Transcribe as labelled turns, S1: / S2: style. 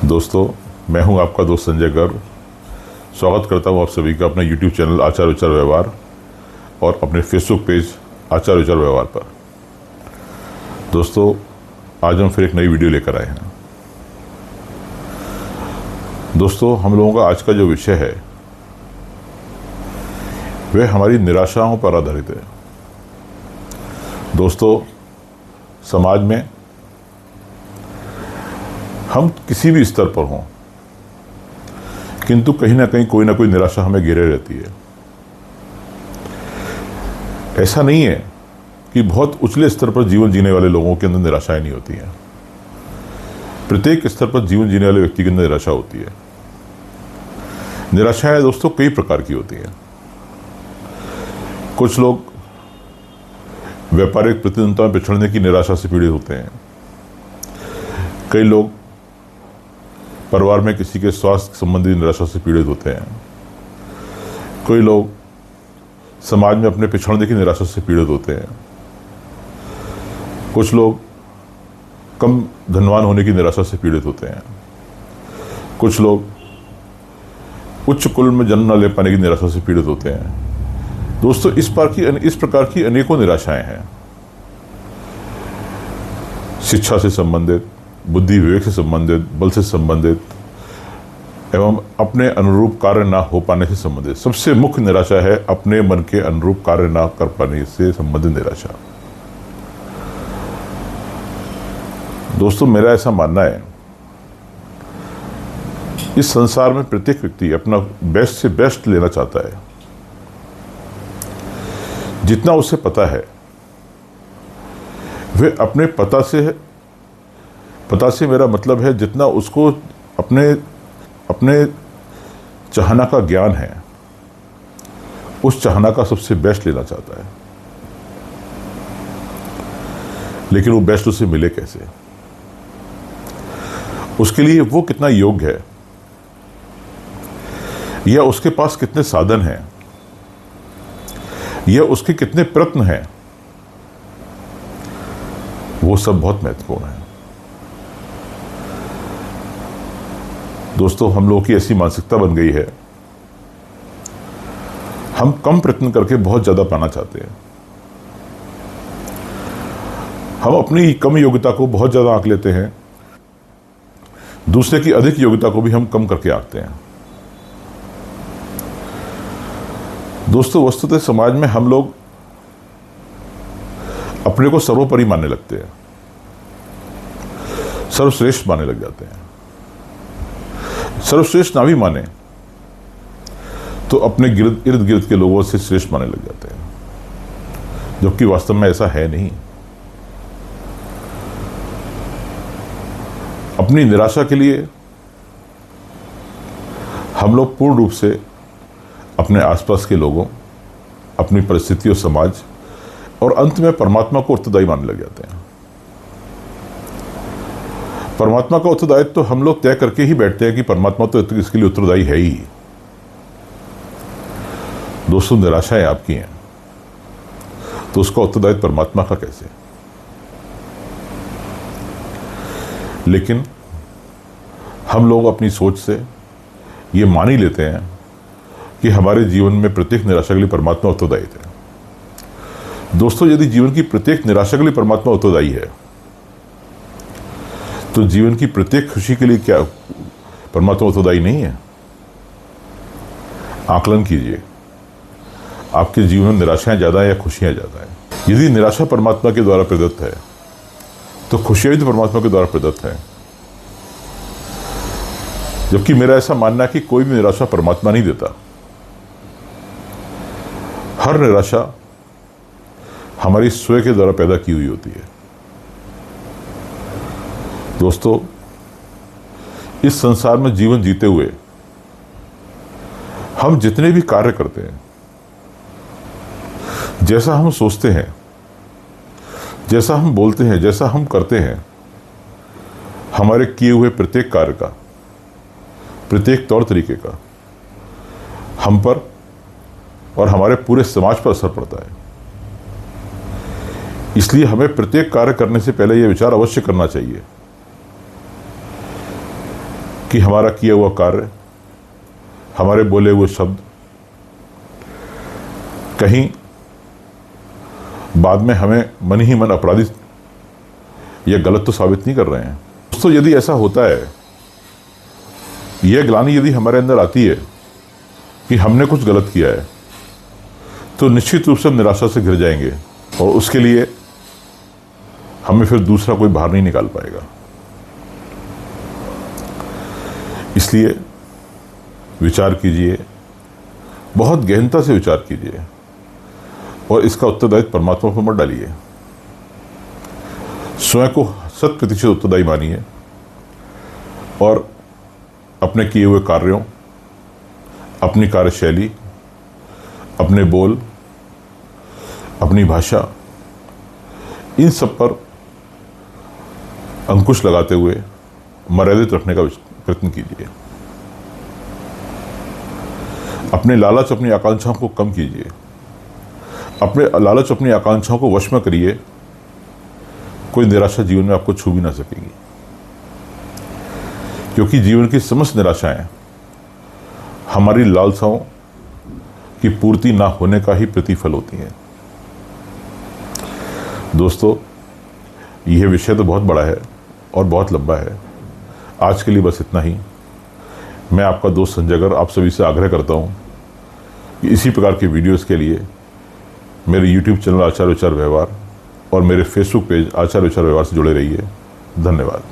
S1: दोस्तों, मैं हूं आपका दोस्त संजय गर्ग। स्वागत करता हूं आप सभी का अपने YouTube चैनल आचार विचार व्यवहार और अपने Facebook पेज आचार विचार व्यवहार पर। दोस्तों, आज हम फिर एक नई वीडियो लेकर आए हैं। दोस्तों, हम लोगों का आज का जो विषय है वह हमारी निराशाओं पर आधारित है। दोस्तों, समाज में हम किसी भी स्तर पर हों, किंतु कहीं ना कहीं कोई ना कोई निराशा हमें घेरे रहती है। ऐसा नहीं है कि बहुत उछले स्तर पर जीवन जीने वाले लोगों के अंदर निराशाएं नहीं होती हैं। प्रत्येक स्तर पर जीवन जीने वाले व्यक्ति के अंदर निराशा होती है। निराशाएं दोस्तों कई प्रकार की होती हैं। कुछ लोग व्यापारिक प्रतिद्वंद्विता में पिछड़ने की निराशा से पीड़ित होते हैं। कई लोग परिवार में किसी के स्वास्थ्य संबंधी निराशा से पीड़ित होते हैं। कई लोग समाज में अपने पिछड़ने की निराशा से पीड़ित होते हैं। कुछ लोग कम धनवान होने की निराशा से पीड़ित होते हैं। कुछ लोग उच्च कुल में जन्म न ले पाने की निराशा से पीड़ित होते हैं। दोस्तों, इस प्रकार की अनेकों निराशाएं हैं। शिक्षा से संबंधित, बुद्धि विवेक से संबंधित, बल से संबंधित एवं अपने अनुरूप कार्य ना हो पाने से संबंधित। सबसे मुख्य निराशा है अपने मन के अनुरूप कार्य ना कर पाने से संबंधित निराशा। दोस्तों, मेरा ऐसा मानना है, इस संसार में प्रत्येक व्यक्ति अपना बेस्ट से बेस्ट लेना चाहता है। जितना उसे पता है वह अपने पता से मेरा मतलब है जितना उसको अपने चाहना का ज्ञान है, उस चाहना का सबसे बेस्ट लेना चाहता है। लेकिन वो बेस्ट उसे मिले कैसे? उसके लिए वो कितना योग्य है, या उसके पास कितने साधन हैं, या उसके कितने प्रयत्न हैं, वो सब बहुत महत्वपूर्ण है। दोस्तों, हम लोगों की ऐसी मानसिकता बन गई है, हम कम प्रयत्न करके बहुत ज्यादा पाना चाहते हैं। हम अपनी कम योग्यता को बहुत ज्यादा आंक लेते हैं, दूसरे की अधिक योग्यता को भी हम कम करके आंकते हैं। दोस्तों, वस्तुतः समाज में हम लोग अपने को सर्वोपरि मानने लगते हैं, सर्वश्रेष्ठ मानने लग जाते हैं। सर्वश्रेष्ठ ना भी माने तो अपने इर्द गिर्द के लोगों से श्रेष्ठ मानने लग जाते हैं, जबकि वास्तव में ऐसा है नहीं। अपनी निराशा के लिए हम लोग पूर्ण रूप से अपने आसपास के लोगों, अपनी परिस्थितियों, समाज और अंत में परमात्मा को उत्तरदायी मानने लग जाते हैं। परमात्मा का उत्तरदायित्व तो हम लोग तय करके ही बैठते हैं कि परमात्मा तो इसके लिए उत्तरदायी है ही। दोस्तों, निराशाएं आपकी हैं तो उसका उत्तरदायित्व परमात्मा का कैसे? लेकिन हम लोग अपनी सोच से ये मान ही लेते हैं कि हमारे जीवन में प्रत्येक निराशा के लिए परमात्मा उत्तरदायी है। दोस्तों, यदि जीवन की प्रत्येक निराशा के लिए परमात्मा उत्तरदायी है तो जीवन की प्रत्येक खुशी के लिए क्या परमात्मा उत्तरदायी नहीं है? आकलन कीजिए, आपके जीवन में निराशाएं ज्यादा है या खुशियां ज्यादा है? यदि निराशा परमात्मा के द्वारा प्रदत्त है तो खुशियां भी तो परमात्मा के द्वारा प्रदत्त है। जबकि मेरा ऐसा मानना है कि कोई भी निराशा परमात्मा नहीं देता। हर निराशा हमारी स्वयं के द्वारा पैदा की हुई होती है। दोस्तों, इस संसार में जीवन जीते हुए हम जितने भी कार्य करते हैं, जैसा हम सोचते हैं, जैसा हम बोलते हैं, जैसा हम करते हैं, हमारे किए हुए प्रत्येक कार्य का, प्रत्येक तौर तरीके का हम पर और हमारे पूरे समाज पर असर पड़ता है। इसलिए हमें प्रत्येक कार्य करने से पहले यह विचार अवश्य करना चाहिए कि हमारा किया हुआ कार्य, हमारे बोले हुए शब्द कहीं बाद में हमें मन ही मन अपराधी या गलत तो साबित नहीं कर रहे हैं। दोस्तों, यदि ऐसा होता है, यह ग्लानि यदि हमारे अंदर आती है कि हमने कुछ गलत किया है, तो निश्चित रूप से हम निराशा से घिर जाएंगे और उसके लिए हमें फिर दूसरा कोई बाहर नहीं निकाल पाएगा। इसलिए विचार कीजिए, बहुत गहनता से विचार कीजिए और इसका उत्तरदायित्व परमात्मा पर मत डालिए। स्वयं को 100% उत्तरदायी मानिए और अपने किए हुए कार्यों, अपनी कार्यशैली, अपने बोल, अपनी भाषा, इन सब पर अंकुश लगाते हुए मर्यादित रखने का प्रयत्न कीजिए। अपने लालच, अपनी आकांक्षाओं को कम कीजिए। अपने लालच, अपनी आकांक्षाओं को वश में करिए, कोई निराशा जीवन में आपको छू भी ना सकेगी, क्योंकि जीवन की समस्त निराशाएं हमारी लालसाओं की पूर्ति ना होने का ही प्रतिफल होती हैं। दोस्तों, यह विषय तो बहुत बड़ा है और बहुत लंबा है। आज के लिए बस इतना ही। मैं आपका दोस्त संजय गर आप सभी से आग्रह करता हूं कि इसी प्रकार की वीडियोस के लिए मेरे YouTube चैनल आचार विचार व्यवहार और मेरे फेसबुक पेज आचार विचार व्यवहार से जुड़े रहिए। धन्यवाद।